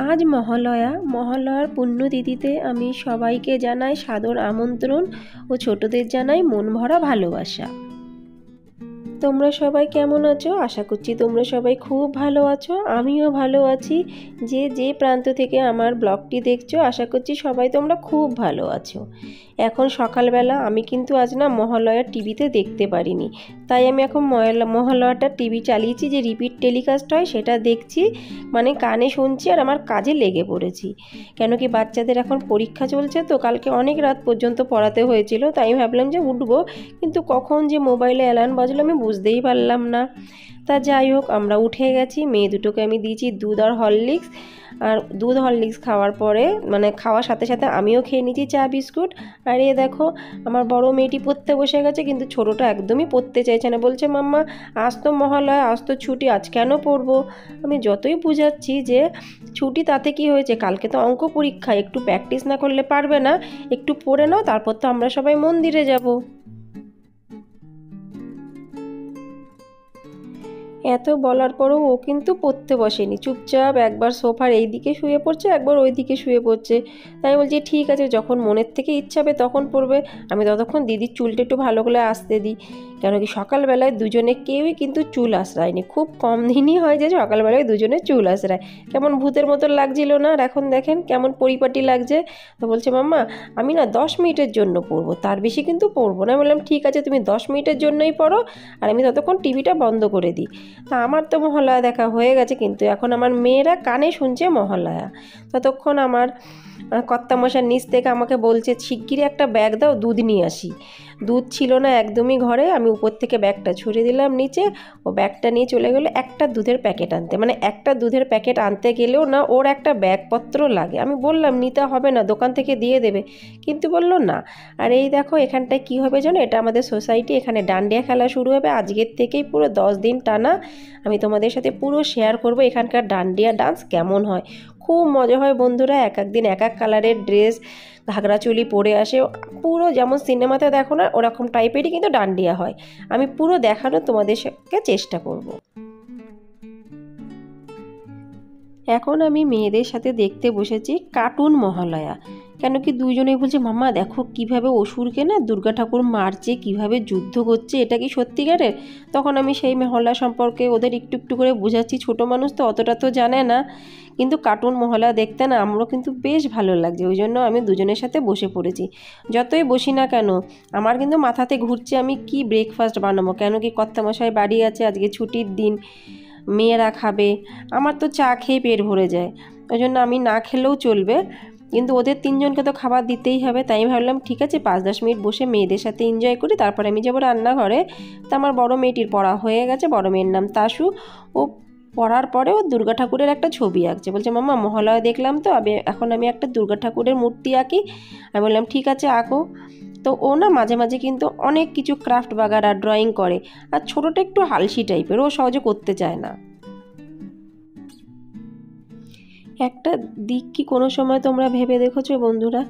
আজ মহালয়ার পুণ্যতিথিতে আমি সবাইকে জানাই সাদর আমন্ত্রণ ও ছোটদের জানাই মন ভরা ভালোবাসা। তোমরা সবাই কেমন আছো? আশা করছি তোমরা সবাই খুব ভালো আছো। আমিও ভালো আছি। যে প্রান্ত থেকে আমার ব্লগটি দেখছো, আশা করছি সবাই তোমরা খুব ভালো আছো। এখন সকালবেলা আমি কিন্তু আজ না মহালয়ার টিভিতে দেখতে পারিনি, তাই আমি এখন মহালয়াটা টিভি চালিয়েছি, যে রিপিট টেলিকাস্ট হয় সেটা দেখছি, মানে কানে শুনছি আর আমার কাজে লেগে পড়েছি। কেন কি বাচ্চাদের এখন পরীক্ষা চলছে, তো কালকে অনেক রাত পর্যন্ত পড়াতে হয়েছিল, তাই ভাবলাম যে উঠবো, কিন্তু কখন যে মোবাইলে অ্যালার্ম বাজলো আমি বুঝতেই পারলাম না। তা যাই হোক, আমরা উঠে গেছি। মেয়ে দুটোকে আমি দিয়েছি দুধ আর হরলিক্স, আর দুধ হরলিক্স খাওয়ার পরে মানে খাওয়ার সাথে সাথে আমিও খেয়ে নিয়েছি চা বিস্কুট। আর এ দেখো, আমার বড় মেয়েটি পড়তে বসে গেছে, কিন্তু ছোটোটা একদমই পড়তে চাইছে না, বলছে মাম্মা আজ তো মহালয়া, আজ তো ছুটি, আজ কেন পড়বো? আমি যতই বুঝাচ্ছি যে ছুটি তাতে কি হয়েছে, কালকে তো অঙ্ক পরীক্ষা, একটু প্র্যাকটিস না করলে পারবে না, একটু পড়ে নাও, তারপর তো আমরা সবাই মন্দিরে যাব। এত বলার পরও ও কিন্তু পড়তে বসেনি, চুপচাপ একবার সোফার এই দিকে শুয়ে পড়ছে, একবার ওই দিকে শুয়ে পড়ছে। তাই বলছি ঠিক আছে, যখন মনের থেকে ইচ্ছা হবে তখন পড়বে। আমি ততক্ষণ দিদির চুলটা একটু ভালো করে আসতে দিই, কেন কি সকালবেলায় দুজনে কেউই কিন্তু চুল আঁচড়ায়নি। খুব কম দিনই হয় যে সকালবেলায় দুজনে চুল আঁচড়ায়। কেমন ভূতের মতো লাগছিল না? আর এখন দেখেন কেমন পরিপাটি লাগছে। তো বলছে মাম্মা আমি না 10 মিনিটের জন্য পড়বো, তার বেশি কিন্তু পড়বো না। বললাম ঠিক আছে, তুমি 10 মিনিটের জন্যই পড়ো, আর আমি ততক্ষণ টিভিটা বন্ধ করে দিই। তা আমার তো মহালয়া দেখা হয়ে গেছে, কিন্তু এখন আমার মেয়েরা কানে শুনছে মহালয়া। ততক্ষণ আমার কর্তামশার নিচ থেকে আমাকে বলছে শিগগিরই একটা ব্যাগ দাও, দুধ নিয়ে আসি। দুধ ছিল না একদমই ঘরে, আমি উপর থেকে ব্যাগটা ছুঁড়ে দিলাম নিচে, ও ব্যাগটা নিয়ে চলে গেলো একটা দুধের প্যাকেট আনতে। মানে একটা দুধের প্যাকেট আনতে গেলেও না ওর একটা ব্যাগপত্র লাগে। আমি বললাম নিতে হবে না, দোকান থেকে দিয়ে দেবে, কিন্তু বললো না। আর এই দেখো এখানটায় কী হবে জানো, এটা আমাদের সোসাইটি, এখানে ডান্ডিয়া খেলা শুরু হবে আজকের থেকেই, পুরো 10 দিন টানা। আমি তোমাদের সাথে পুরো শেয়ার করব এখানকার ডান্ডিয়া ডান্স কেমন হয়। খুব মজা হয় বন্ধুরা, এক এক দিন এক এক কালারের ড্রেস, ঘাগরা চুলি পরে আসে, পুরো যেমন সিনেমাতে দেখো না ওরকম টাইপেরই কিন্তু ডান্ডিয়া হয়। আমি পুরো দেখানোর তোমাদের সাথে চেষ্টা করব। এখন আমি মেয়েদের সাথে দেখতে বসেছি কার্টুন মহালয়া। কেন কি দুইজনেই বলছে মাম্মা দেখো কিভাবে অসুরকে না দুর্গা ঠাকুর মারছে, কিভাবে যুদ্ধ করছে, এটা কি সত্যিকারের? তখন আমি সেই মহল্লা সম্পর্কে ওদের একটু একটু করে বোঝাচ্ছি, ছোটো মানুষ তো অতটা তো জানে না, কিন্তু কার্টুন মহল্লা দেখতে না আমারও কিন্তু বেশ ভালো লাগছে, ওই জন্য আমি দুজনের সাথে বসে পড়েছি। যতই বসি না কেন আমার কিন্তু মাথাতে ঘুরছে আমি কি ব্রেকফাস্ট বানাবো, কেন কি কর্তামশাই বাড়ি আছে, আজকে ছুটির দিন, মেয়েরা খাবে, আমার তো চা খেয়ে পেট ভরে যায়, ওই জন্য আমি না খেলেও চলবে, কিন্তু ওদের তিনজনকে তো খাবার দিতেই হবে। তাই ভাবলাম ঠিক আছে 5-10 মিনিট বসে মেয়েদের সাথে এনজয় করি, তারপরে আমি যাবো রান্নাঘরে। তা আমার বড় মেয়েটির পড়া হয়ে গেছে, বড় মেয়ের নাম তাসু। ও পড়ার পরে ও দুর্গা ঠাকুরের একটা ছবি আঁকছে, বলছে মাম্মা মহালয়া দেখলাম তো, এখন আমি একটা দুর্গা ঠাকুরের মূর্তি আঁকি। আমি বললাম ঠিক আছে আঁকো। তো ও না মাঝে মাঝে কিন্তু অনেক কিছু ক্রাফট বাগারা ড্রয়িং করে, আর ছোটোটা একটু হালসি টাইপের, ও সহজে করতে চায় না। একটা দিক কি কোনো সময় তোমরা ভেবে দেখেছো বন্ধুরা,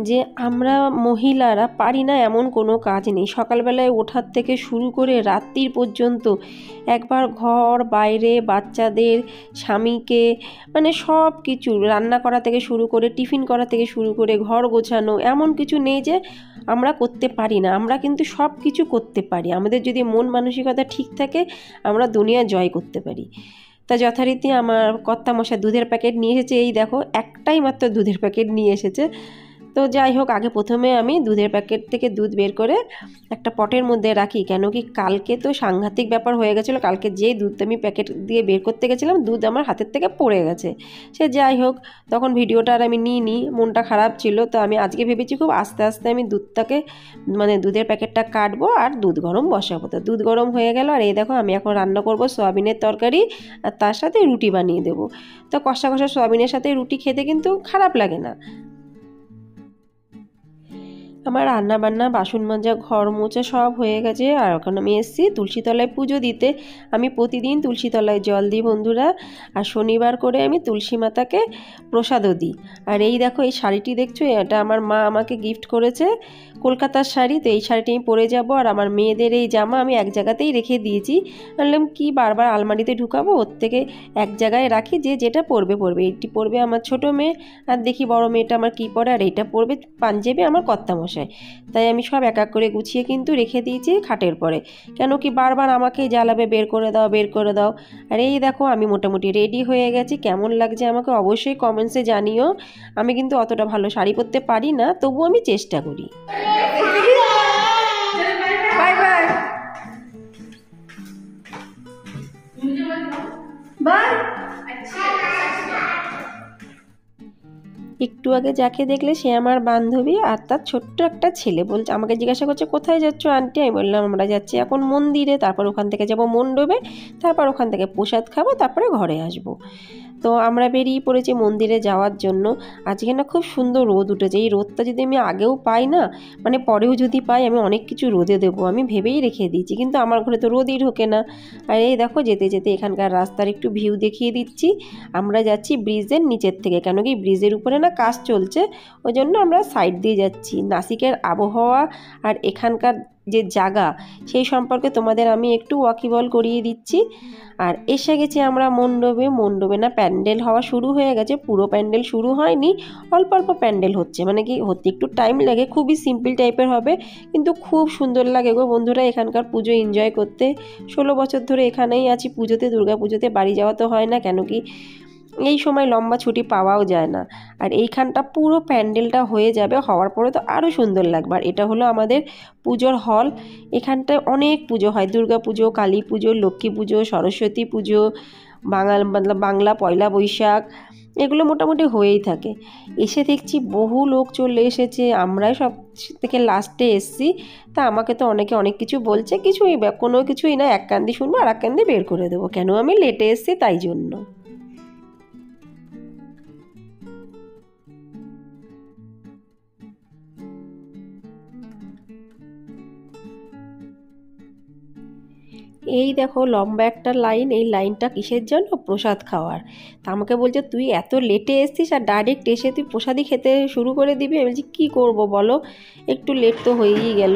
যে আমরা মহিলারা পারি না এমন কোনো কাজ নেই। সকালবেলায় ওঠার থেকে শুরু করে রাত্রির পর্যন্ত একবার ঘর বাইরে বাচ্চাদের, স্বামীকে, মানে সব কিছু রান্না করা থেকে শুরু করে টিফিন করা থেকে শুরু করে ঘর গোছানো, এমন কিছু নেই যে আমরা করতে পারি না। আমরা কিন্তু সব কিছু করতে পারি, আমাদের যদি মন মানসিকতা ঠিক থাকে আমরা দুনিয়া জয় করতে পারি। তা যথারীতি আমার কর্তামশাই দুধের প্যাকেট নিয়ে এসেছে, এই দেখো একটাই মাত্র দুধের প্যাকেট নিয়ে এসেছে। তো যাই হোক, আগে প্রথমে আমি দুধের প্যাকেট থেকে দুধ বের করে একটা পটের মধ্যে রাখি, কেন কি কালকে তো সাংঘাতিক ব্যাপার হয়ে গেছিলো। কালকে যেই দুধ আমি প্যাকেট দিয়ে বের করতে গেছিলাম, দুধ আমার হাতের থেকে পড়ে গেছে। সে যাই হোক, তখন ভিডিওটা আর আমি নিইনি, মনটা খারাপ ছিল। তো আমি আজকে ভেবেছি খুব আস্তে আস্তে আমি দুধটাকে, মানে দুধের প্যাকেটটা কাটবো আর দুধ গরম বসাবো। তো দুধ গরম হয়ে গেল, আর এই দেখো আমি এখন রান্না করব সয়াবিনের তরকারি, আর তার সাথে রুটি বানিয়ে দেবো। তো কষা কষা সয়াবিনের সাথে রুটি খেতে কিন্তু খারাপ লাগে না। আমার রান্না বান্না বাসন মাজা ঘর মোছা সব হয়ে গেছে। আর ওখানে আমি এসেছি তুলসীতলায় পুজো দিতে। আমি প্রতিদিন তুলসীতলায় জল দিই বন্ধুরা, আর শনিবার করে আমি তুলসী মাতাকে প্রসাদও দিই। আর এই দেখো এই শাড়িটি দেখছো, এটা আমার মা আমাকে গিফট করেছে, কলকাতার শাড়ি। তো এই শাড়িটি আমি পরে যাব। আর আমার মেয়েদের এই জামা আমি এক জায়গাতেই রেখে দিয়েছি। বললাম কি বারবার আলমারিতে ঢুকাবো, ওর থেকে এক জায়গায় রাখি, যে যেটা পরবে পরবে। এইটি পরবে আমার ছোট মেয়ে, আর দেখি বড় মেয়েটা আমার কী পরে, আর এইটা পরবে পাঞ্জাবি আমার কর্তামশাই। তাই আমি সব এক এক করে গুছিয়ে কিন্তু রেখে দিয়েছি খাটের পরে, কেন কি বারবার আমাকেই জ্বালাবে বের করে দাও বের করে দাও। আর এই দেখো আমি মোটামুটি রেডি হয়ে গেছি। কেমন লাগছে আমাকে অবশ্যই কমেন্টসে জানিও। আমি কিন্তু অতটা ভালো শাড়ি পরতে পারি না, তবু আমি চেষ্টা করি। Bye bye bye. একটু আগে যাকে দেখলে সে আমার বান্ধবী, আর তার ছোট্ট একটা ছেলে। বলছে, আমাকে জিজ্ঞাসা করছে কোথায় যাচ্ছ আন্টি। আমি বললাম আমরা যাচ্ছি এখন মন্দিরে, তারপর ওখান থেকে যাব মণ্ডপে, তারপর ওখান থেকে প্রসাদ খাবো, তারপরে ঘরে আসবো। তো আমরা বেরিয়ে পড়েছি মন্দিরে যাওয়ার জন্য। আজকে না খুব সুন্দর রোদ উঠেছে। এই রোদটা যদি আমি আগেও পাই না, মানে পরেও যদি পাই, আমি অনেক কিছু রোদে দেবো, আমি ভেবেই রেখে দিয়েছি। কিন্তু আমার ঘরে তো রোদই ঢোকে না। আর এই দেখো যেতে যেতে এখানকার রাস্তার একটু ভিউ দেখিয়ে দিচ্ছি। আমরা যাচ্ছি ব্রিজের নিচের থেকে, কেন কি ব্রিজের উপরে না কাজ চলছে, ওই জন্য আমরা সাইড দিয়ে যাচ্ছি। নাসিকের আবহাওয়া আর এখানকার যে জায়গা, সেই সম্পর্কে তোমাদের আমি একটু ওয়াকিবল করিয়ে দিচ্ছি। আর এসে গেছি আমরা মণ্ডপে। মণ্ডপে না প্যান্ডেল হওয়া শুরু হয়ে গেছে, পুরো প্যান্ডেল শুরু হয়নি, অল্প অল্প প্যান্ডেল হচ্ছে। মানে কি হতে একটু টাইম লাগে, খুবই সিম্পল টাইপের হবে, কিন্তু খুব সুন্দর লাগে গো বন্ধুরা এখানকার পুজো এনজয় করতে। 16 বছর ধরে এখানেই আছি পুজোতে, দুর্গা পুজোতে বাড়ি যাওয়া তো হয় না, কেন কি এই সময় লম্বা ছুটি পাওয়াও যায় না। আর এইখানটা পুরো প্যান্ডেলটা হয়ে যাবে, হওয়ার পরে তো আরও সুন্দর লাগবে। আর এটা হলো আমাদের পুজোর হল। এখানটায় অনেক পুজো হয়, দুর্গা পুজো, কালী পুজো, লক্ষ্মী পুজো, সরস্বতী পুজো, বাংলা পয়লা বৈশাখ, এগুলো মোটামুটি হয়েই থাকে। এসে দেখছি বহু লোক চলে এসেছে, আমরাই সব থেকে লাস্টে এসছি। তা আমাকে তো অনেকে অনেক কিছু বলছে, কোনো কিছুই না, এক কান্দি শুনবো আর এক কান্দি বের করে দেবো, কেন আমি লেটে এসছি তাই জন্য। এই দেখো লম্বা একটা লাইন, এই লাইনটা কিসের জন্য, প্রসাদ খাওয়ার। তা আমাকে বলছে তুই এত লেটে এসছিস আর ডাইরেক্ট এসে তুই প্রসাদই খেতে শুরু করে দিবি। আমি বলছি কী করবো বলো, একটু লেট তো হয়েই গেল।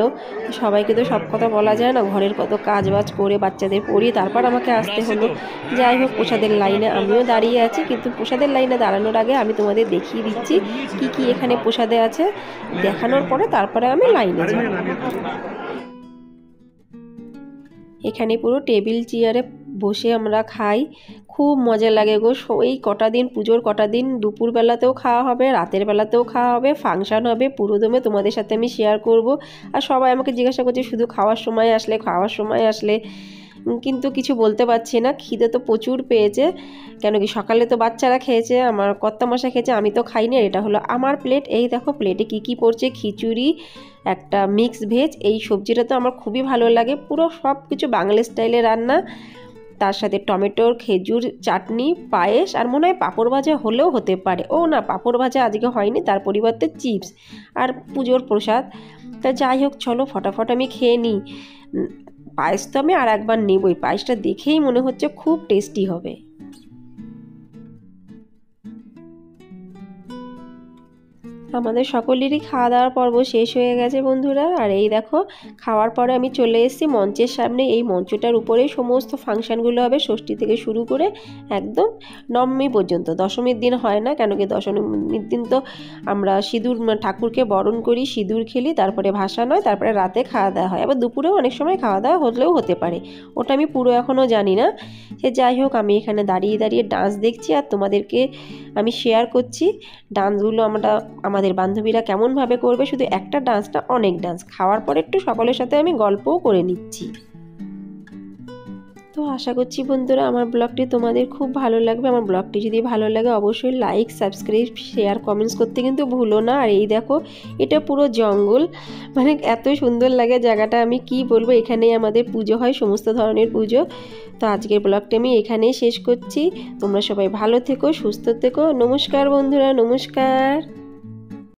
সবাইকে তো সব কথা বলা যায় না, ঘরের কত কাজ বাজ করে বাচ্চাদের পড়িয়ে তারপর আমাকে আসতে হলো। যাই হোক প্রসাদের লাইনে আমিও দাঁড়িয়ে আছি, কিন্তু প্রসাদের লাইনে দাঁড়ানোর আগে আমি তোমাদের দেখিয়ে দিচ্ছি কি কি এখানে প্রসাদে আছে। দেখানোর পরে তারপরে আমি লাইনে যাব। এখানে পুরো টেবিল চেয়ারে বসে আমরা খাই, খুব মজা লাগে গো। এই কটা দিন পুজোর কটা দিন দুপুরবেলাতেও খাওয়া হবে, রাতের বেলাতেও খাওয়া হবে, ফাংশান হবে, পুরোদমে তোমাদের সাথে আমি শেয়ার করব। আর সবাই আমাকে জিজ্ঞাসা করছে শুধু খাওয়ার সময় আসলে, খাওয়ার সময় আসলে, কিন্তু কিছু বলতে পারছি না। খিদে তো প্রচুর পেয়েছে, কেন কি সকালে তো বাচ্চারা খেয়েছে, আমার কর্তামশাই খেয়েছে, আমি তো খাইনি। এটা হলো আমার প্লেট। এই দেখো প্লেটে কি কি পড়ছে, খিচুড়ি, একটা মিক্স ভেজ। এই সবজিটা তো আমার খুবই ভালো লাগে, পুরো সব কিছু বাঙালি স্টাইলে রান্না। তার সাথে টমেটোর খেজুর চাটনি, পায়েস, আর মনে হয় পাঁপড় ভাজা হলেও হতে পারে। ও না, পাঁপড় ভাজা আজকে হয়নি, তার পরিবর্তে চিপস আর পুজোর প্রসাদ। তা যাই হোক চলো ফটাফট আমি খেয়ে নিই। পায়েস তো আমি আর একবার নেবই, পায়েসটা দেখেই মনে হচ্ছে খুব টেস্টি হবে। আমাদের সকলেরই খাওয়া দাওয়ার পর্ব শেষ হয়ে গেছে বন্ধুরা। আর এই দেখো খাওয়ার পরে আমি চলে এসেছি মঞ্চের সামনে। এই মঞ্চটার উপরেই সমস্ত ফাংশানগুলো হবে, ষষ্ঠী থেকে শুরু করে একদম নবমী পর্যন্ত। দশমীর দিন হয় না, কেন কি দশমীর দিন তো আমরা সিঁদুর ঠাকুরকে বরণ করি, সিঁদুর খেলি, তারপরে ভাসান হয়, তারপরে রাতে খাওয়া দাওয়া হয়, আবার দুপুরেও অনেক সময় খাওয়া দাওয়া হলেও হতে পারে, ওটা আমি পুরো এখনও জানি না। সে যাই হোক আমি এখানে দাঁড়িয়ে দাঁড়িয়ে ডান্স দেখছি আর তোমাদেরকে আমি শেয়ার করছি ডান্সগুলো আমাদের বান্ধবীরা কেমনভাবে করবে। শুধু একটা ডান্স না, অনেক ডান্স। খাওয়ার পরে একটু সকলের সাথে আমি গল্পও করে নিচ্ছি। তো আশা করছি বন্ধুরা আমার ব্লগটি তোমাদের খুব ভালো লাগবে। আমার ব্লগটি যদি ভালো লাগে অবশ্যই লাইক, সাবস্ক্রাইব, শেয়ার, কমেন্টস করতে কিন্তু ভুলো না। আর এই দেখো এটা পুরো জঙ্গল, মানে এত সুন্দর লাগে জায়গাটা, আমি কি বলবো। এখানেই আমাদের পুজো হয়, সমস্ত ধরনের পুজো। তো আজকের ব্লগটি আমি এখানেই শেষ করছি। তোমরা সবাই ভালো থেকো, সুস্থ থেকো। নমস্কার বন্ধুরা, নমস্কার।